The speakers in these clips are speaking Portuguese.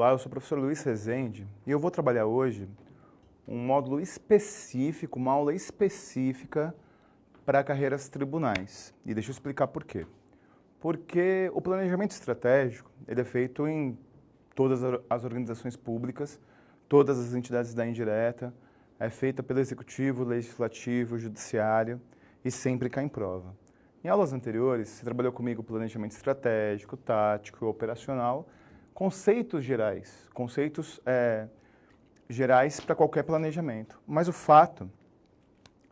Olá, eu sou o professor Luiz Rezende e eu vou trabalhar hoje um módulo específico, uma aula específica para carreiras tribunais. E deixa eu explicar por quê. Porque o planejamento estratégico ele é feito em todas as organizações públicas, todas as entidades da indireta, é feita pelo Executivo, Legislativo, Judiciário e sempre cai em prova. Em aulas anteriores, você trabalhou comigo planejamento estratégico, tático e operacional, conceitos gerais para qualquer planejamento. Mas o fato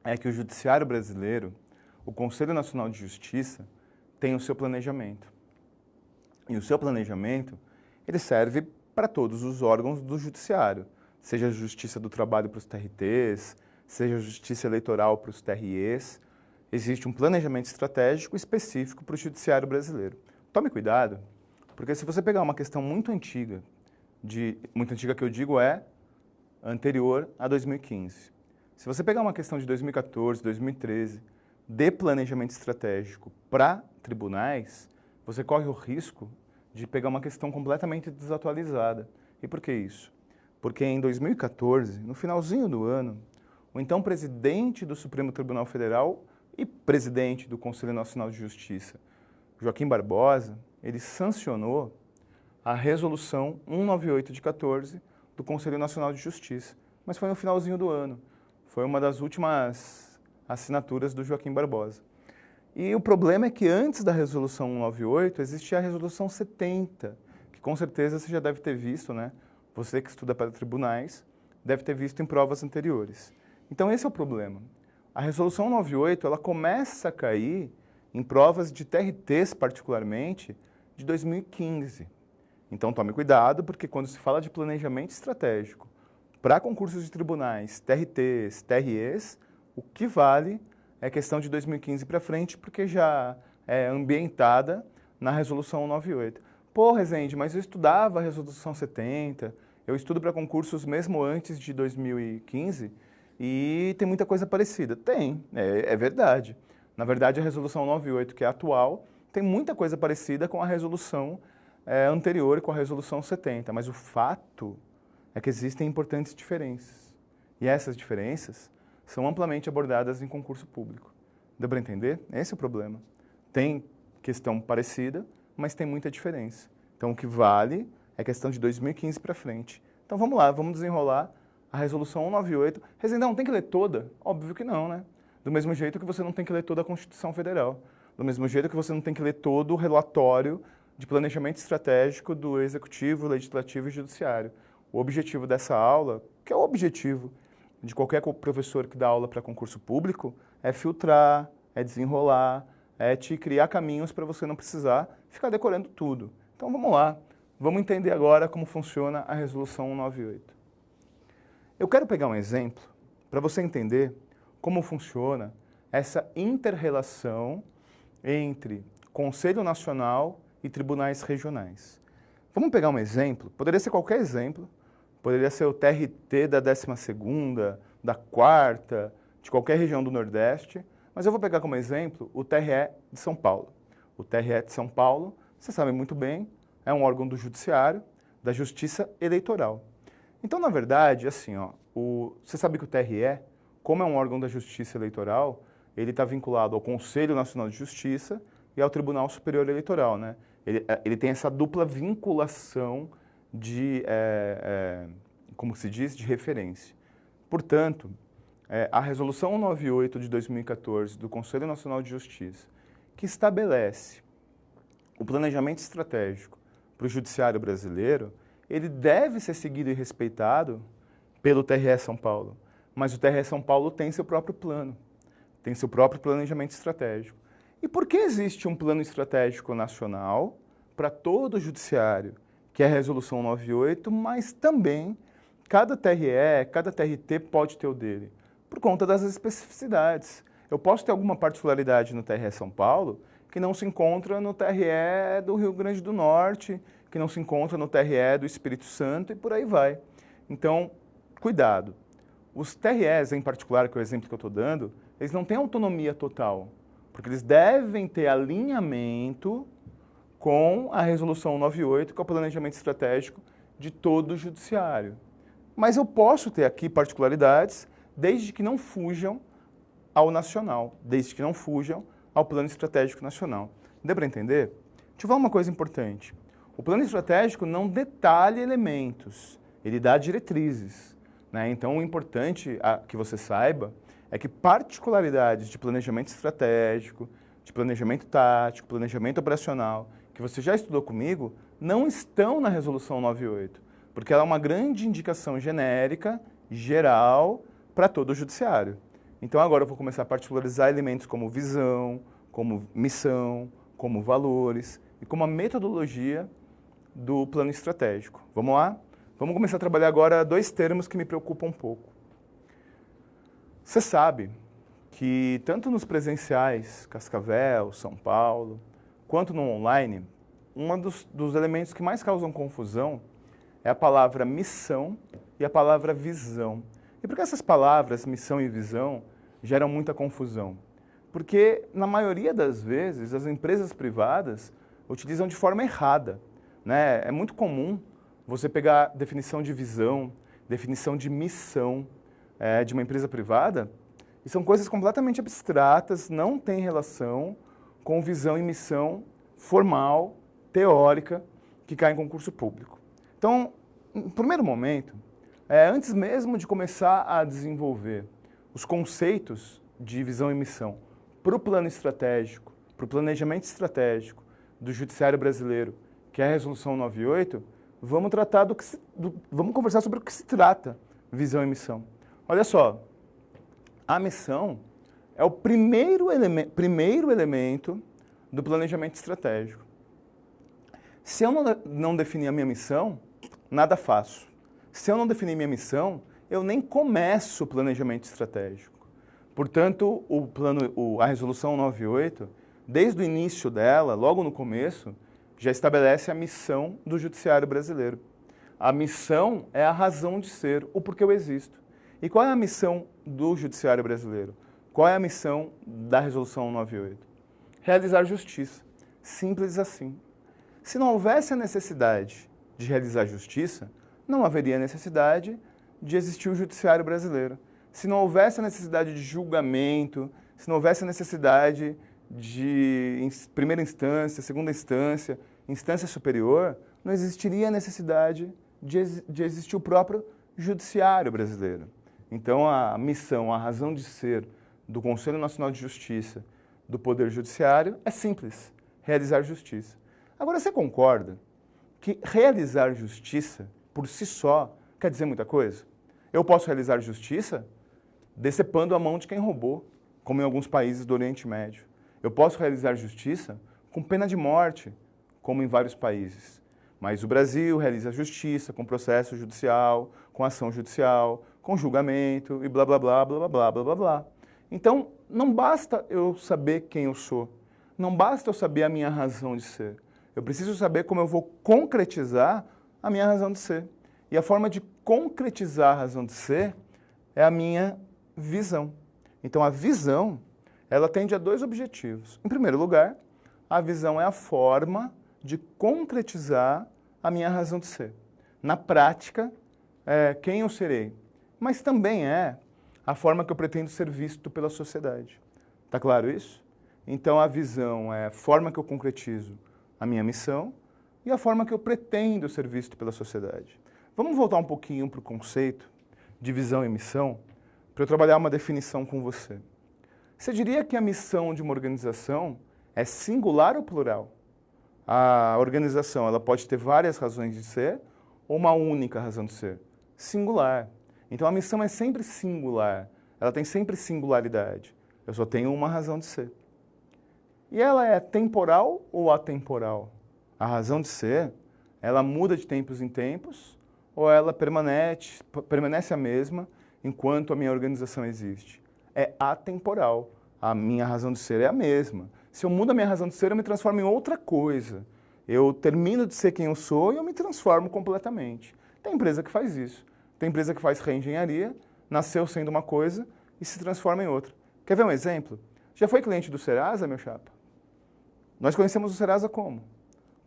é que o Judiciário brasileiro, o Conselho Nacional de Justiça, tem o seu planejamento. E o seu planejamento, ele serve para todos os órgãos do Judiciário, seja a Justiça do Trabalho para os TRTs, seja a Justiça Eleitoral para os TREs. Existe um planejamento estratégico específico para o Judiciário brasileiro. Tome cuidado, porque se você pegar uma questão muito antiga que eu digo é anterior a 2015. Se você pegar uma questão de 2014, 2013, de planejamento estratégico para tribunais, você corre o risco de pegar uma questão completamente desatualizada. E por que isso? Porque em 2014, no finalzinho do ano, o então presidente do Supremo Tribunal Federal e presidente do Conselho Nacional de Justiça, Joaquim Barbosa, ele sancionou a resolução 198 de 14 do Conselho Nacional de Justiça. Mas foi no finalzinho do ano. Foi uma das últimas assinaturas do Joaquim Barbosa. E o problema é que antes da resolução 198 existia a resolução 70, que com certeza você já deve ter visto, né? Você que estuda para tribunais deve ter visto em provas anteriores. Então esse é o problema. A resolução 198, ela começa a cair em provas de TRTs particularmente de 2015. Então tome cuidado, porque quando se fala de planejamento estratégico para concursos de tribunais, TRTs, TREs, o que vale é questão de 2015 para frente, porque já é ambientada na resolução 198. Pô, Rezende, mas eu estudava a resolução 70, eu estudo para concursos mesmo antes de 2015 e tem muita coisa parecida. Tem, é verdade. Na verdade, a resolução 98, que é atual, tem muita coisa parecida com a resolução anterior e com a resolução 70, mas o fato é que existem importantes diferenças. E essas diferenças são amplamente abordadas em concurso público. Deu para entender? Esse é o problema. Tem questão parecida, mas tem muita diferença. Então o que vale é questão de 2015 para frente. Então vamos lá, vamos desenrolar a resolução 198. Rezendão, tem que ler toda? Óbvio que não, né? Do mesmo jeito que você não tem que ler toda a Constituição Federal. Do mesmo jeito que você não tem que ler todo o relatório de planejamento estratégico do Executivo, Legislativo e Judiciário. O objetivo dessa aula, que é o objetivo de qualquer professor que dá aula para concurso público, é filtrar, é desenrolar, é te criar caminhos para você não precisar ficar decorando tudo. Então vamos lá, vamos entender agora como funciona a resolução 198. Eu quero pegar um exemplo para você entender como funciona essa inter-relação entre Conselho Nacional e tribunais regionais. Vamos pegar um exemplo, poderia ser qualquer exemplo, poderia ser o TRT da 12ª, da 4ª, de qualquer região do Nordeste, mas eu vou pegar como exemplo o TRE de São Paulo. O TRE de São Paulo, você sabe muito bem, é um órgão do Judiciário, da Justiça Eleitoral. Então, na verdade, assim, você sabe que o TRE, como é um órgão da Justiça Eleitoral, ele está vinculado ao Conselho Nacional de Justiça e ao Tribunal Superior Eleitoral, né? Ele tem essa dupla vinculação como se diz, de referência. Portanto, a Resolução 198 de 2014 do Conselho Nacional de Justiça, que estabelece o planejamento estratégico para o judiciário brasileiro, ele deve ser seguido e respeitado pelo TRE São Paulo. Mas o TRE São Paulo tem seu próprio plano, tem seu próprio planejamento estratégico. E por que existe um plano estratégico nacional para todo o judiciário, que é a Resolução 98, mas também cada TRE, cada TRT pode ter o dele, por conta das especificidades. Eu posso ter alguma particularidade no TRE São Paulo que não se encontra no TRE do Rio Grande do Norte, que não se encontra no TRE do Espírito Santo e por aí vai. Então, cuidado. Os TREs, em particular, que é o exemplo que eu estou dando, eles não têm autonomia total, porque eles devem ter alinhamento com a Resolução 98, que é o planejamento estratégico de todo o judiciário. Mas eu posso ter aqui particularidades desde que não fujam ao nacional, desde que não fujam ao plano estratégico nacional. Deu para entender? Deixa eu falar uma coisa importante. O plano estratégico não detalha elementos, ele dá diretrizes, né? Então, o importante que você saiba é que particularidades de planejamento estratégico, de planejamento tático, planejamento operacional, que você já estudou comigo, não estão na Resolução 98, porque ela é uma grande indicação genérica, geral, para todo o judiciário. Então, agora eu vou começar a particularizar elementos como visão, como missão, como valores e como a metodologia do plano estratégico. Vamos lá? Vamos começar a trabalhar agora dois termos que me preocupam um pouco. Você sabe que tanto nos presenciais, Cascavel, São Paulo, quanto no online, um dos elementos que mais causam confusão é a palavra missão e a palavra visão. E por que essas palavras, missão e visão, geram muita confusão? Porque, na maioria das vezes, as empresas privadas utilizam de forma errada, né? É muito comum você pegar definição de visão, definição de missão de uma empresa privada, e são coisas completamente abstratas, não têm relação com visão e missão formal, teórica, que cai em concurso público. Então, no primeiro momento, antes mesmo de começar a desenvolver os conceitos de visão e missão para o plano estratégico, para o planejamento estratégico do Judiciário Brasileiro, que é a Resolução 98, vamos conversar sobre o que se trata visão e missão. Olha só, a missão é o primeiro elemento do planejamento estratégico. Se eu não definir a minha missão, nada faço. Se eu não definir minha missão, eu nem começo o planejamento estratégico. Portanto, a Resolução 98, desde o início dela, logo no começo, já estabelece a missão do Judiciário Brasileiro. A missão é a razão de ser, o porquê eu existo. E qual é a missão do Judiciário Brasileiro? Qual é a missão da Resolução 98? Realizar justiça. Simples assim. Se não houvesse a necessidade de realizar justiça, não haveria necessidade de existir o Judiciário Brasileiro. Se não houvesse a necessidade de julgamento, se não houvesse a necessidade de primeira instância, segunda instância, instância superior, não existiria a necessidade de existir o próprio Judiciário Brasileiro. Então, a missão, a razão de ser do Conselho Nacional de Justiça, do Poder Judiciário, é simples: realizar justiça. Agora, você concorda que realizar justiça, por si só, quer dizer muita coisa? Eu posso realizar justiça decepando a mão de quem roubou, como em alguns países do Oriente Médio. Eu posso realizar justiça com pena de morte, como em vários países. Mas o Brasil realiza justiça com processo judicial, com ação judicial, com julgamento e blá, blá, blá, blá, blá, blá, blá, blá. Então, não basta eu saber quem eu sou. Não basta eu saber a minha razão de ser. Eu preciso saber como eu vou concretizar a minha razão de ser. E a forma de concretizar a razão de ser é a minha visão. Então, a visão, ela tende a dois objetivos. Em primeiro lugar, a visão é a forma de concretizar a minha razão de ser. Na prática, quem eu serei. Mas também é a forma que eu pretendo ser visto pela sociedade. Tá claro isso? Então, a visão é a forma que eu concretizo a minha missão e a forma que eu pretendo ser visto pela sociedade. Vamos voltar um pouquinho para o conceito de visão e missão, para eu trabalhar uma definição com você. Você diria que a missão de uma organização é singular ou plural? A organização, ela pode ter várias razões de ser ou uma única razão de ser? Singular. Então, a missão é sempre singular. Ela tem sempre singularidade. Eu só tenho uma razão de ser. E ela é temporal ou atemporal? A razão de ser, ela muda de tempos em tempos ou ela permanece a mesma enquanto a minha organização existe? É atemporal. A minha razão de ser é a mesma. Se eu mudo a minha razão de ser, eu me transformo em outra coisa. Eu termino de ser quem eu sou e eu me transformo completamente. Tem empresa que faz isso. Tem empresa que faz reengenharia, nasceu sendo uma coisa e se transforma em outra. Quer ver um exemplo? Já foi cliente do Serasa, meu chapa? Nós conhecemos o Serasa como?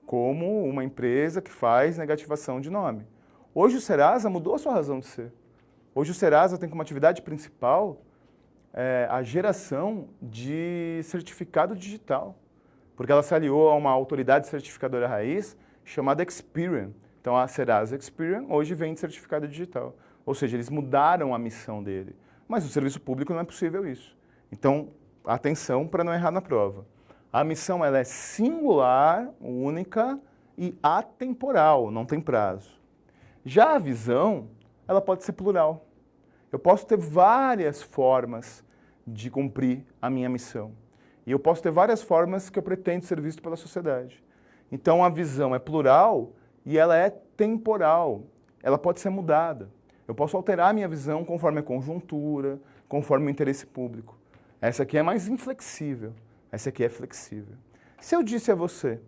Como uma empresa que faz negativação de nome. Hoje o Serasa mudou a sua razão de ser. Hoje o Serasa tem como atividade principal a geração de certificado digital, porque ela se aliou a uma autoridade certificadora raiz chamada Experian. Então a Serasa Experian hoje vende certificado digital, ou seja, eles mudaram a missão dele. Mas no serviço público não é possível isso. Então, atenção para não errar na prova. A missão ela é singular, única e atemporal, não tem prazo. Já a visão, ela pode ser plural. Eu posso ter várias formas de cumprir a minha missão. E eu posso ter várias formas que eu pretendo ser visto pela sociedade. Então a visão é plural e ela é temporal. Ela pode ser mudada. Eu posso alterar a minha visão conforme a conjuntura, conforme o interesse público. Essa aqui é mais inflexível. Essa aqui é flexível. Se eu disse a você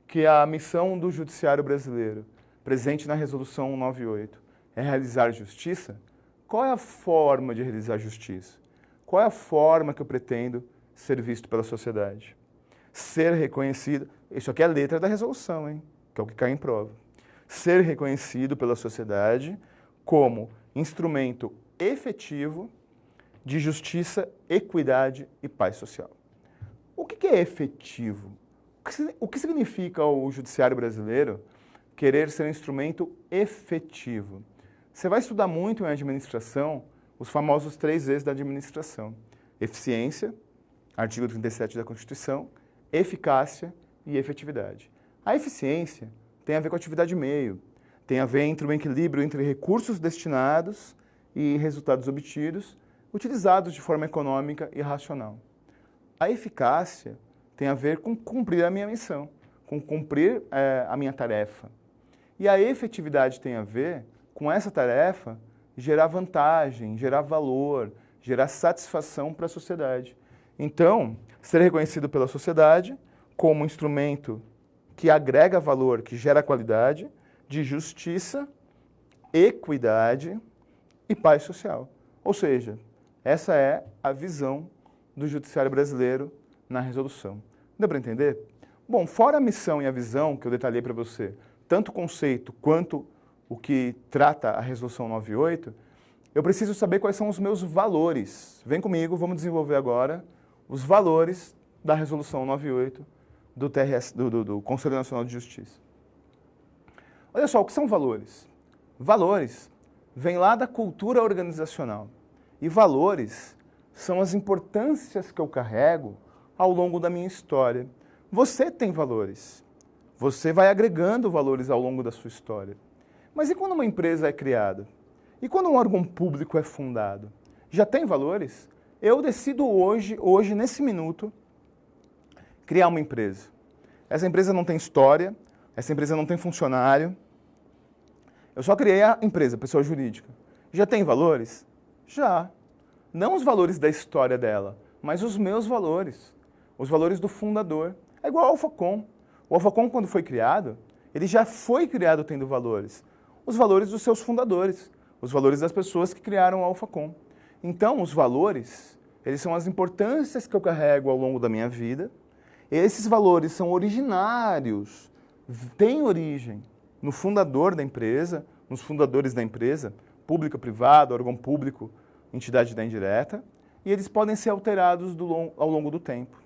que a missão do Judiciário brasileiro, presente na Resolução 198, é realizar justiça, qual é a forma de realizar justiça? Qual é a forma que eu pretendo ser visto pela sociedade? Ser reconhecido, isso aqui é a letra da resolução, hein? Que é o que cai em prova. Ser reconhecido pela sociedade como instrumento efetivo de justiça, equidade e paz social. O que é efetivo? O que significa o judiciário brasileiro querer ser um instrumento efetivo? Você vai estudar muito em administração os famosos 3 E's da administração. Eficiência, artigo 37 da Constituição, eficácia e efetividade. A eficiência tem a ver com a atividade meio, tem a ver entre o equilíbrio entre recursos destinados e resultados obtidos, utilizados de forma econômica e racional. A eficácia tem a ver com cumprir a minha missão, com cumprir a minha tarefa. E a efetividade tem a ver com essa tarefa gerar vantagem, gerar valor, gerar satisfação para a sociedade. Então, ser reconhecido pela sociedade como um instrumento que agrega valor, que gera qualidade, de justiça, equidade e paz social. Ou seja, essa é a visão do judiciário brasileiro na resolução. Deu para entender? Bom, fora a missão e a visão que eu detalhei para você, tanto o conceito quanto o que trata a resolução 98, eu preciso saber quais são os meus valores. Vem comigo, vamos desenvolver agora os valores da resolução 98 do Conselho Nacional de Justiça. Olha só, o que são valores? Valores vêm lá da cultura organizacional. E valores são as importâncias que eu carrego ao longo da minha história. Você tem valores. Você vai agregando valores ao longo da sua história. Mas e quando uma empresa é criada? E quando um órgão público é fundado? Já tem valores? Eu decido hoje, nesse minuto, criar uma empresa. Essa empresa não tem história, essa empresa não tem funcionário. Eu só criei a empresa, pessoa jurídica. Já tem valores? Já. Não os valores da história dela, mas os meus valores. Os valores do fundador. É igual ao Alphacom. O Alphacom, quando foi criado, ele já foi criado tendo valores. Os valores dos seus fundadores. Os valores das pessoas que criaram o Alphacom. Então, os valores, eles são as importâncias que eu carrego ao longo da minha vida. Esses valores são originários, têm origem no fundador da empresa, nos fundadores da empresa, pública, privada, órgão público, entidade da indireta, e eles podem ser alterados ao longo do tempo.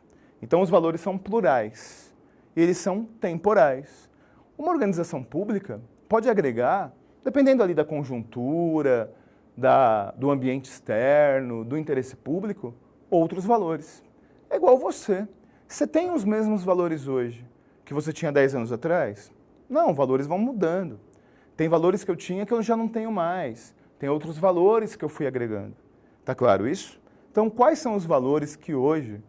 Então, os valores são plurais, e eles são temporais. Uma organização pública pode agregar, dependendo ali da conjuntura, do ambiente externo, do interesse público, outros valores. É igual você. Você tem os mesmos valores hoje que você tinha 10 anos atrás? Não, valores vão mudando. Tem valores que eu tinha que eu já não tenho mais. Tem outros valores que eu fui agregando. Tá claro isso? Então, quais são os valores que hoje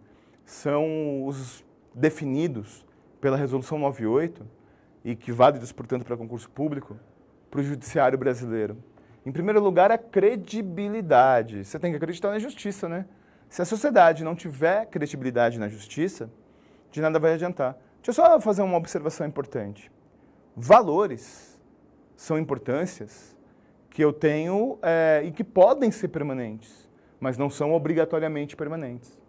são os definidos pela Resolução 98 e que válidos, portanto, para concurso público, para o judiciário brasileiro? Em primeiro lugar, a credibilidade. Você tem que acreditar na justiça, né? Se a sociedade não tiver credibilidade na justiça, de nada vai adiantar. Deixa eu só fazer uma observação importante. Valores são importâncias que eu tenho e que podem ser permanentes, mas não são obrigatoriamente permanentes.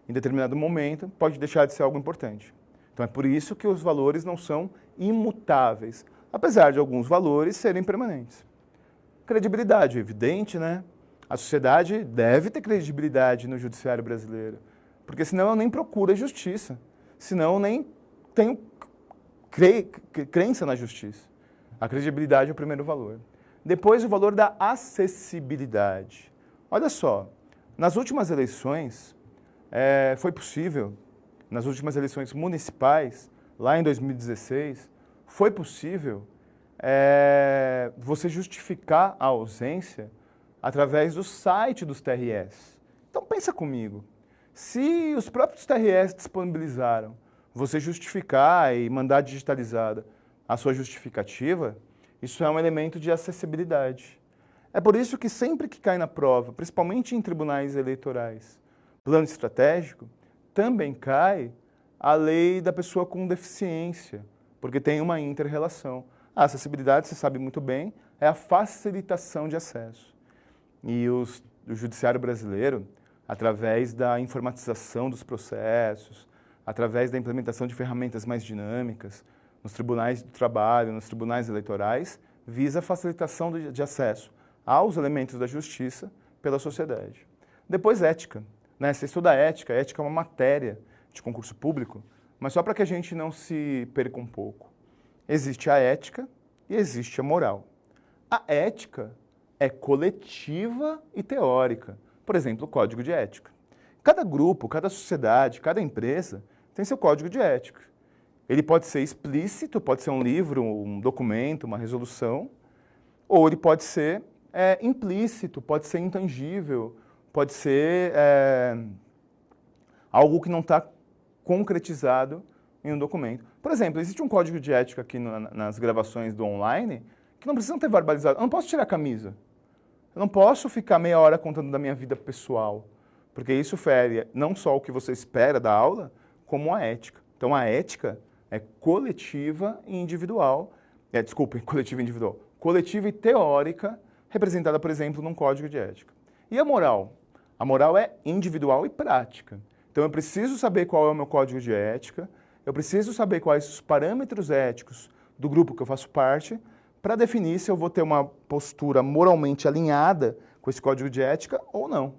Em determinado momento, pode deixar de ser algo importante. Então, é por isso que os valores não são imutáveis, apesar de alguns valores serem permanentes. Credibilidade, evidente, né? A sociedade deve ter credibilidade no judiciário brasileiro, porque senão eu nem procuro a justiça, senão eu nem tenho crença na justiça. A credibilidade é o primeiro valor. Depois, o valor da acessibilidade. Olha só, nas últimas eleições, foi possível, nas últimas eleições municipais, lá em 2016, foi possível você justificar a ausência através do site dos TRS. Então pensa comigo, se os próprios TRS disponibilizaram você justificar e mandar digitalizada a sua justificativa, isso é um elemento de acessibilidade. É por isso que sempre que cai na prova, principalmente em tribunais eleitorais, plano estratégico, também cai a lei da pessoa com deficiência, porque tem uma inter-relação. A acessibilidade, você sabe muito bem, é a facilitação de acesso. E o judiciário brasileiro, através da informatização dos processos, através da implementação de ferramentas mais dinâmicas, nos tribunais do trabalho, nos tribunais eleitorais, visa a facilitação de acesso aos elementos da justiça pela sociedade. Depois, ética. Né? Você estuda ética é uma matéria de concurso público, mas só para que a gente não se perca um pouco. Existe a ética e existe a moral. A ética é coletiva e teórica. Por exemplo, o código de ética. Cada grupo, cada sociedade, cada empresa tem seu código de ética. Ele pode ser explícito, pode ser um livro, um documento, uma resolução, ou ele pode ser implícito, pode ser intangível, pode ser algo que não está concretizado em um documento. Por exemplo, existe um código de ética aqui nas gravações do online que não precisam ter verbalizado. Eu não posso tirar a camisa. Eu não posso ficar meia hora contando da minha vida pessoal, porque isso fere não só o que você espera da aula, como a ética. Então, a ética é coletiva e individual. Coletiva e individual. Coletiva e teórica, representada, por exemplo, num código de ética. E a moral? A moral é individual e prática. Então, eu preciso saber qual é o meu código de ética, eu preciso saber quais os parâmetros éticos do grupo que eu faço parte, para definir se eu vou ter uma postura moralmente alinhada com esse código de ética ou não.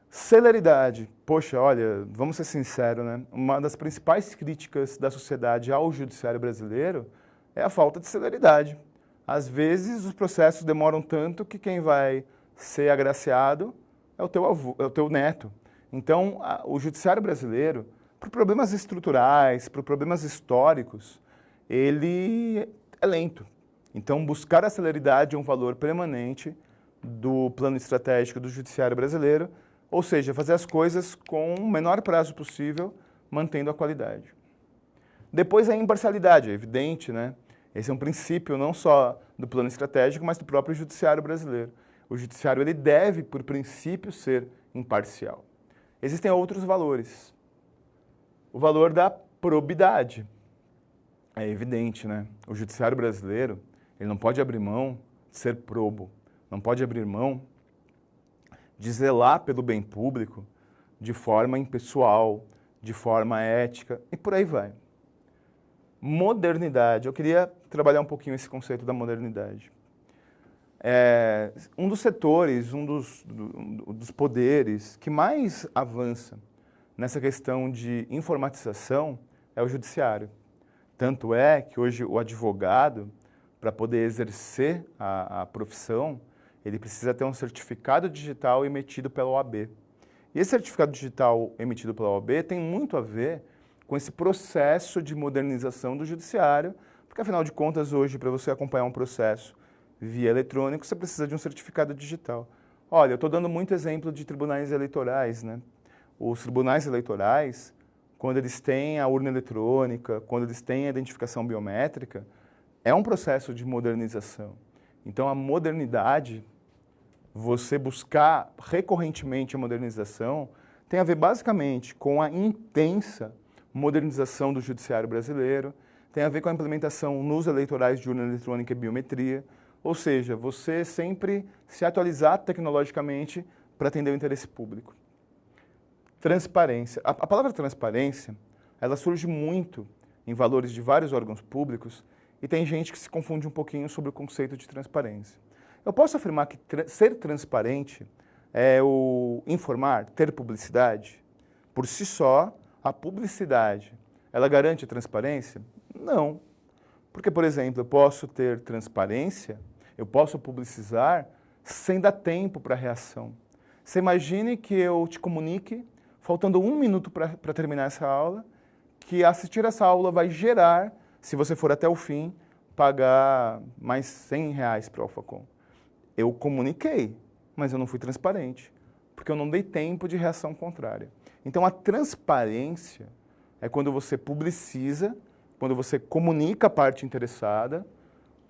Celeridade. Poxa, olha, vamos ser sinceros, né? Uma das principais críticas da sociedade ao judiciário brasileiro é a falta de celeridade. Às vezes, os processos demoram tanto que quem vai ser agraciado é o teu avô, é o teu neto. Então, o judiciário brasileiro, por problemas estruturais, por problemas históricos, ele é lento. Então, buscar a celeridade é um valor permanente do plano estratégico do judiciário brasileiro, ou seja, fazer as coisas com o menor prazo possível, mantendo a qualidade. Depois a imparcialidade, é evidente, né? Esse é um princípio não só do plano estratégico, mas do próprio judiciário brasileiro. O judiciário ele deve, por princípio, ser imparcial. Existem outros valores. O valor da probidade. É evidente, né? O judiciário brasileiro ele não pode abrir mão de ser probo, não pode abrir mão de zelar pelo bem público de forma impessoal, de forma ética e por aí vai. Modernidade. Eu queria trabalhar um pouquinho esse conceito da modernidade. Um dos setores, um dos poderes que mais avança nessa questão de informatização é o judiciário. Tanto é que hoje o advogado, para poder exercer a profissão, ele precisa ter um certificado digital emitido pela OAB. E esse certificado digital emitido pela OAB tem muito a ver com esse processo de modernização do judiciário, porque, afinal de contas, hoje, para você acompanhar um processo via eletrônico, você precisa de um certificado digital. Olha, eu estou dando muito exemplo de tribunais eleitorais, né? Os tribunais eleitorais, quando eles têm a urna eletrônica, quando eles têm a identificação biométrica, é um processo de modernização. Então, a modernidade, você buscar recorrentemente a modernização, tem a ver basicamente com a intensa modernização do judiciário brasileiro, tem a ver com a implementação nos eleitorais de urna eletrônica e biometria, ou seja, você sempre se atualizar tecnologicamente para atender o interesse público. Transparência. A palavra transparência, ela surge muito em valores de vários órgãos públicos e tem gente que se confunde um pouquinho sobre o conceito de transparência. Eu posso afirmar que ser transparente é o informar, ter publicidade? Por si só, a publicidade, ela garante a transparência? Não. Porque, por exemplo, eu posso ter transparência, eu posso publicizar sem dar tempo para a reação. Você imagine que eu te comunique, faltando 1 minuto para terminar essa aula, que assistir essa aula vai gerar, se você for até o fim, pagar mais R$100 para o Alphacom. Eu comuniquei, mas eu não fui transparente, porque eu não dei tempo de reação contrária. Então, a transparência é quando você publiciza, quando você comunica a parte interessada,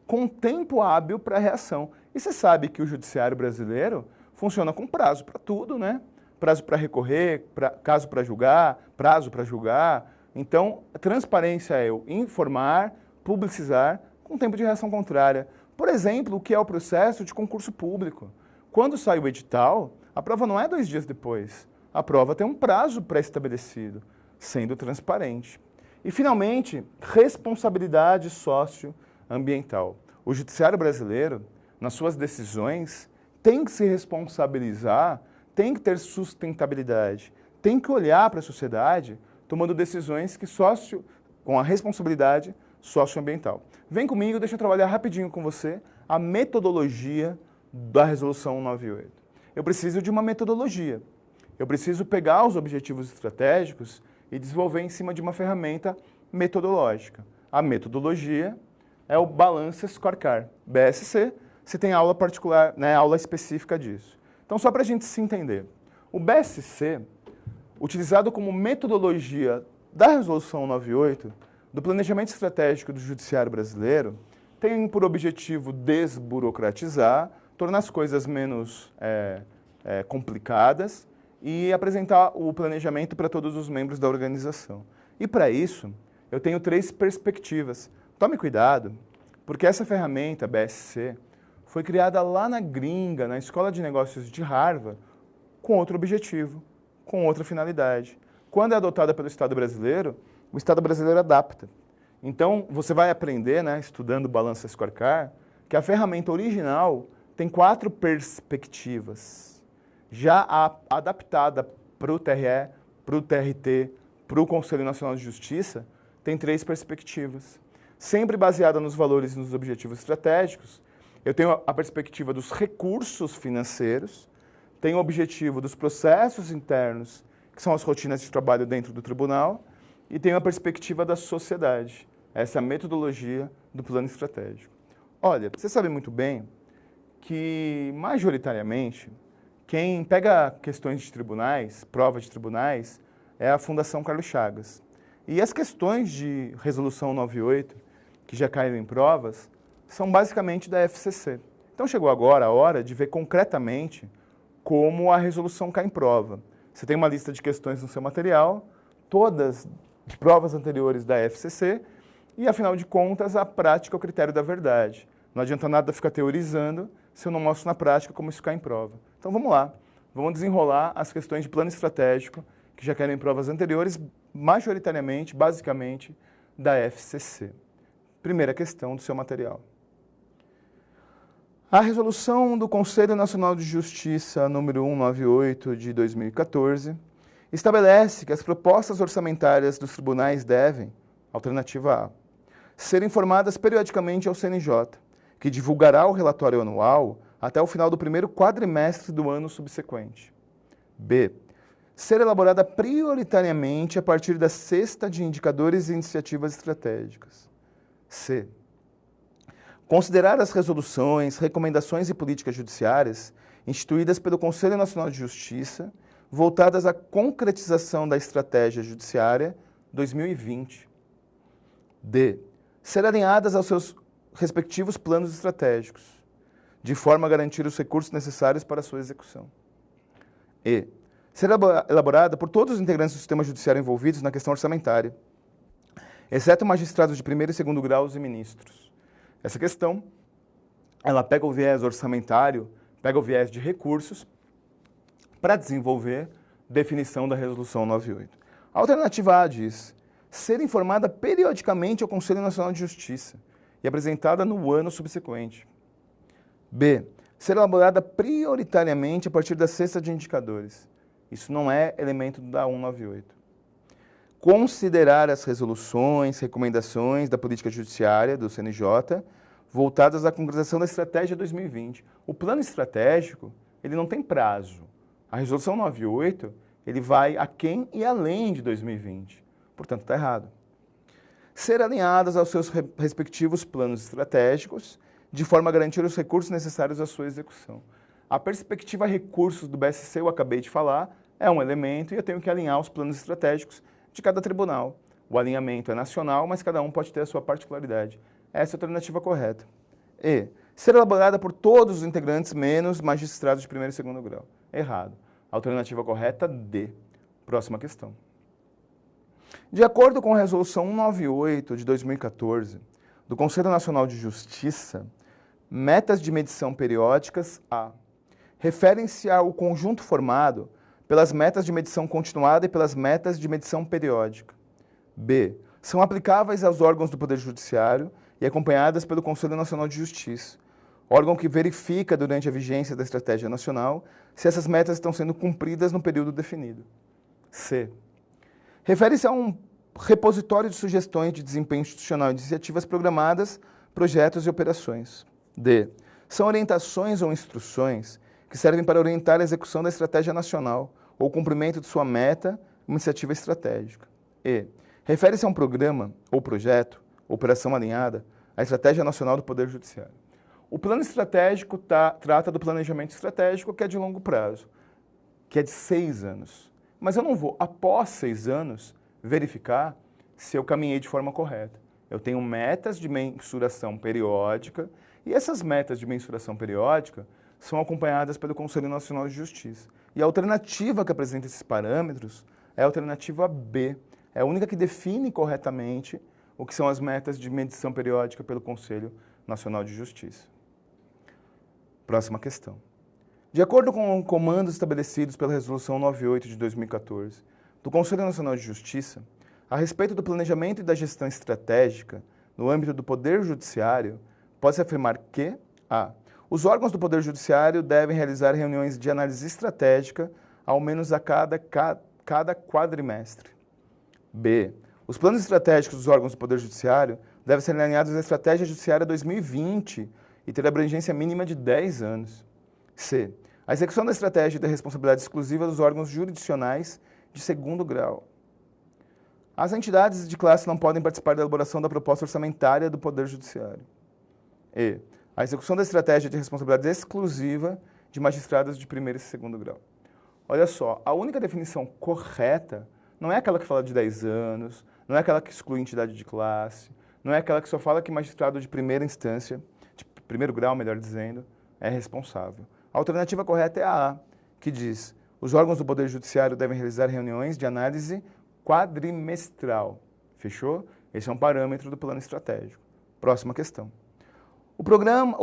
com tempo hábil para a reação. E você sabe que o judiciário brasileiro funciona com prazo para tudo, né? Prazo para recorrer, caso para julgar, prazo para julgar. Então, a transparência é eu informar, publicizar, com tempo de reação contrária. Por exemplo, o que é o processo de concurso público. Quando sai o edital, a prova não é 2 dias depois. A prova tem um prazo pré-estabelecido, sendo transparente. E, finalmente, responsabilidade socioambiental. O judiciário brasileiro, nas suas decisões, tem que se responsabilizar, tem que ter sustentabilidade, tem que olhar para a sociedade tomando decisões com a responsabilidade socioambiental. Vem comigo, deixa eu trabalhar rapidinho com você a metodologia da Resolução 198. Eu preciso de uma metodologia. Eu preciso pegar os objetivos estratégicos e desenvolver em cima de uma ferramenta metodológica. A metodologia é o Balance Scorecard, BSC. Você tem aula particular, né, aula específica disso. Então, só para a gente se entender. O BSC, utilizado como metodologia da Resolução 198, do planejamento estratégico do Judiciário brasileiro, tem por objetivo desburocratizar, tornar as coisas menos complicadas e apresentar o planejamento para todos os membros da organização. E para isso, eu tenho 3 perspectivas. Tome cuidado, porque essa ferramenta, BSC, foi criada lá na gringa, na Escola de Negócios de Harvard, com outro objetivo, com outra finalidade. Quando é adotada pelo Estado brasileiro, o Estado brasileiro adapta. Então, você vai aprender, né, estudando o Balance Scorecard, que a ferramenta original tem 4 perspectivas, já adaptada para o TRE, para o TRT, para o Conselho Nacional de Justiça, tem 3 perspectivas. Sempre baseada nos valores e nos objetivos estratégicos. Eu tenho a perspectiva dos recursos financeiros, tenho o objetivo dos processos internos, que são as rotinas de trabalho dentro do tribunal, e tenho a perspectiva da sociedade. Essa é a metodologia do plano estratégico. Olha, você sabe muito bem que, majoritariamente, quem pega questões de tribunais, provas de tribunais, é a Fundação Carlos Chagas. E as questões de Resolução 98, que já caíram em provas, são basicamente da FCC. Então chegou agora a hora de ver concretamente como a resolução cai em prova. Você tem uma lista de questões no seu material, todas de provas anteriores da FCC, e afinal de contas a prática é o critério da verdade. Não adianta nada ficar teorizando se eu não mostro na prática como isso cai em prova. Então vamos lá, vamos desenrolar as questões de plano estratégico que já caíram em provas anteriores, majoritariamente, basicamente, da FCC. Primeira questão do seu material. A resolução do Conselho Nacional de Justiça número 198 de 2014 estabelece que as propostas orçamentárias dos tribunais devem, alternativa A, ser informadas periodicamente ao CNJ, que divulgará o relatório anual até o final do primeiro quadrimestre do ano subsequente. B, ser elaborada prioritariamente a partir da cesta de indicadores e iniciativas estratégicas. C, considerar as resoluções, recomendações e políticas judiciárias instituídas pelo Conselho Nacional de Justiça voltadas à concretização da Estratégia Judiciária 2020. D, ser alinhadas aos seus respectivos planos estratégicos, de forma a garantir os recursos necessários para a sua execução. E, ser elaborada por todos os integrantes do sistema judiciário envolvidos na questão orçamentária, exceto magistrados de primeiro e segundo graus e ministros. Essa questão, ela pega o viés orçamentário, pega o viés de recursos, para desenvolver definição da Resolução 98. A alternativa A diz, ser informada periodicamente ao Conselho Nacional de Justiça. e apresentada no ano subsequente. B. Ser elaborada prioritariamente a partir da cesta de indicadores. Isso não é elemento da 198. Considerar as resoluções, recomendações da política judiciária do CNJ voltadas à concretização da estratégia 2020. O plano estratégico, ele não tem prazo. A resolução 98, ele vai aquém e além de 2020. Portanto, está errado. Ser alinhadas aos seus respectivos planos estratégicos, de forma a garantir os recursos necessários à sua execução. A perspectiva recursos do BSC, eu acabei de falar, é um elemento e eu tenho que alinhar os planos estratégicos de cada tribunal. O alinhamento é nacional, mas cada um pode ter a sua particularidade. Essa é a alternativa correta. E. Ser elaborada por todos os integrantes, menos magistrados de primeiro e segundo grau. Errado. Alternativa correta, D. Próxima questão. De acordo com a Resolução 198 de 2014, do Conselho Nacional de Justiça, metas de medição periódicas A. Referem-se ao conjunto formado pelas metas de medição continuada e pelas metas de medição periódica. B. São aplicáveis aos órgãos do Poder Judiciário e acompanhadas pelo Conselho Nacional de Justiça, órgão que verifica durante a vigência da estratégia nacional se essas metas estão sendo cumpridas no período definido. C. Refere-se a um repositório de sugestões de desempenho institucional e de iniciativas programadas, projetos e operações. D. São orientações ou instruções que servem para orientar a execução da estratégia nacional ou o cumprimento de sua meta, uma iniciativa estratégica. E. Refere-se a um programa ou projeto, operação alinhada, à estratégia nacional do Poder Judiciário. O plano estratégico trata do planejamento estratégico, que é de longo prazo, que é de 6 anos. Mas eu não vou, após 6 anos, verificar se eu caminhei de forma correta. Eu tenho metas de mensuração periódica, e essas metas de mensuração periódica são acompanhadas pelo Conselho Nacional de Justiça. E a alternativa que apresenta esses parâmetros é a alternativa B. É a única que define corretamente o que são as metas de medição periódica pelo Conselho Nacional de Justiça. Próxima questão. De acordo com comandos estabelecidos pela Resolução 98 de 2014 do Conselho Nacional de Justiça, a respeito do planejamento e da gestão estratégica no âmbito do Poder Judiciário, pode-se afirmar que a. Os órgãos do Poder Judiciário devem realizar reuniões de análise estratégica ao menos a cada quadrimestre. B. Os planos estratégicos dos órgãos do Poder Judiciário devem ser alinhados à Estratégia Judiciária 2020 e ter abrangência mínima de 10 anos. C. A execução da estratégia é da responsabilidade exclusiva dos órgãos jurisdicionais de segundo grau. As entidades de classe não podem participar da elaboração da proposta orçamentária do Poder Judiciário. E. A execução da estratégia é de responsabilidade exclusiva de magistrados de primeiro e segundo grau. Olha só, a única definição correta não é aquela que fala de 10 anos, não é aquela que exclui entidade de classe, não é aquela que só fala que magistrado de primeira instância, de primeiro grau, melhor dizendo, é responsável. A alternativa correta é a A, que diz: os órgãos do Poder Judiciário devem realizar reuniões de análise quadrimestral. Fechou? Esse é um parâmetro do plano estratégico. Próxima questão. O programa,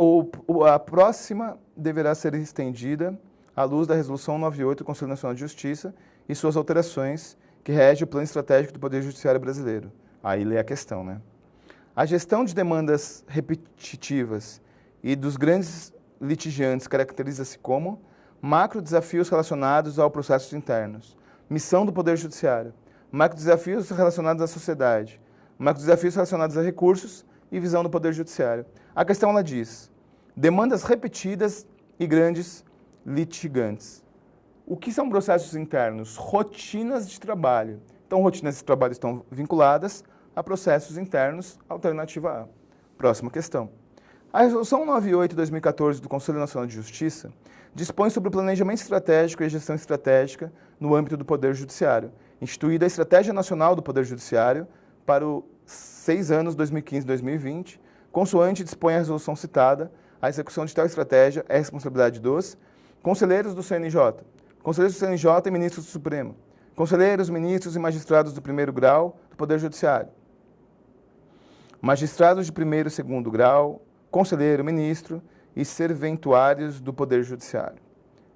a próxima deverá ser estendida à luz da Resolução 98 do Conselho Nacional de Justiça e suas alterações, que rege o plano estratégico do Poder Judiciário brasileiro. Aí lê a questão, né? A gestão de demandas repetitivas e dos grandes litigiantes caracteriza-se como macro desafios relacionados ao processos internos, missão do Poder Judiciário, macro desafios relacionados à sociedade, macro desafios relacionados a recursos e visão do Poder Judiciário. A questão, ela diz: demandas repetidas e grandes litigantes. O que são processos internos? Rotinas de trabalho. Então, rotinas de trabalho estão vinculadas a processos internos, alternativa A. Próxima questão. A Resolução 98 de 2014 do Conselho Nacional de Justiça dispõe sobre o planejamento estratégico e a gestão estratégica no âmbito do Poder Judiciário, instituída a Estratégia Nacional do Poder Judiciário para os 6 anos 2015-2020, consoante dispõe a resolução citada, a execução de tal estratégia é responsabilidade dos conselheiros do CNJ, conselheiros do CNJ e ministros do Supremo, conselheiros, ministros e magistrados do primeiro grau do Poder Judiciário, magistrados de primeiro e segundo grau, conselheiro, ministro e serventuários do Poder Judiciário.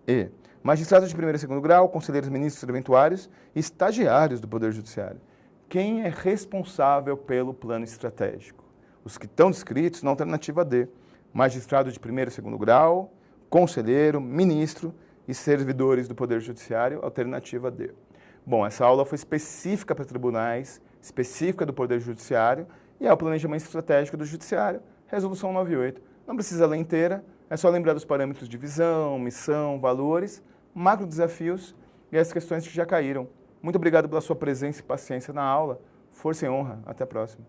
E magistrados de primeiro e segundo grau, conselheiros, ministros, serventuários e estagiários do Poder Judiciário. Quem é responsável pelo plano estratégico? os que estão descritos na alternativa D. Magistrado de primeiro e segundo grau, conselheiro, ministro e servidores do Poder Judiciário, alternativa D. Bom, essa aula foi específica para tribunais, específica do Poder Judiciário, e é o planejamento estratégico do Judiciário, resolução 98. Não precisa ler inteira, é só lembrar dos parâmetros de visão, missão, valores, macro desafios e as questões que já caíram. Muito obrigado pela sua presença e paciência na aula. Força e honra. Até a próxima.